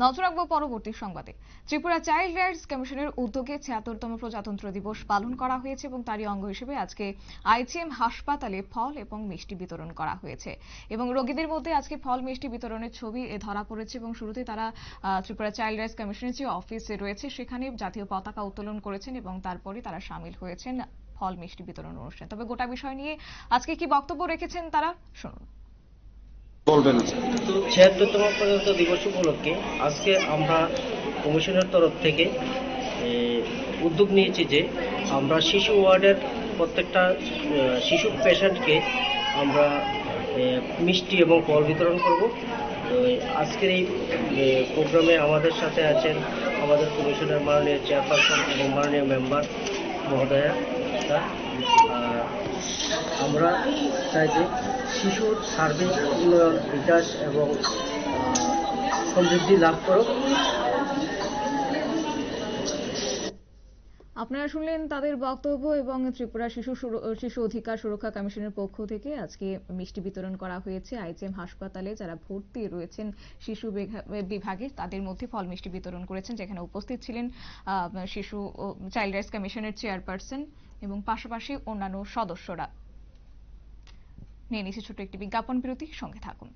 নজর রাখবো পরবর্তী সংবাদে। ত্রিপুরা চাইল্ড রাইটস কমিশনের উদ্যোগে ৭৬তম প্রজাতন্ত্র দিবস পালন করা হয়েছে এবং তারই অঙ্গ হিসেবে আজকে আইজিএম হাসপাতালে ফল এবং মিষ্টি বিতরণ করা হয়েছে এবং রোগীদের মধ্যে আজকে ফল মিষ্টি বিতরণের ছবি ধরা পড়েছে এবং শুরুতে তারা ত্রিপুরা চাইল্ড রাইটস কমিশনের যে অফিসে রয়েছে সেখানে জাতীয় পতাকা উত্তোলন করেছেন এবং তারপরে তারা সামিল হয়েছেন ফল মিষ্টি বিতরণ অনুষ্ঠানে। তবে গোটা বিষয় নিয়ে আজকে কি বক্তব্য রেখেছেন তারা, শুনুন। বলবেন। ৭৬তম প্রজাতন্ত্র দিবস উপলক্ষে আজকে আমরা কমিশনের তরফ থেকে উদ্যোগ নিয়েছি যে আমরা শিশু ওয়ার্ডের প্রত্যেকটা শিশু পেশেন্টকে আমরা মিষ্টি এবং ফল বিতরণ করব। তো আজকের এই প্রোগ্রামে আমাদের সাথে আছেন আমাদের কমিশনের মাননীয় চেয়ারপারসন এবং মাননীয় মেম্বার মহোদয়া। আমরা চাই যে শিশুর সার্বিক উন্নয়ন, বিকাশ এবং সমৃদ্ধি লাভ করুক। আপনারা শুনলেন তাদের বক্তব্য এবং ত্রিপুরা শিশু অধিকার সুরক্ষা কমিশনের পক্ষ থেকে আজকে মিষ্টি বিতরণ করা হয়েছে আইজিএম হাসপাতালে যারা ভর্তি রয়েছেন শিশু বিভাগে তাদের মধ্যে ফল মিষ্টি বিতরণ করেছেন, যেখানে উপস্থিত ছিলেন শিশু চাইল্ড রাইটস কমিশনের চেয়ারপারসন এবং পাশাপাশি অন্যান্য সদস্যরা। নিয়ে নিচ্ছে ছোট্ট একটি বিজ্ঞাপন বিরতি, সঙ্গে থাকুন।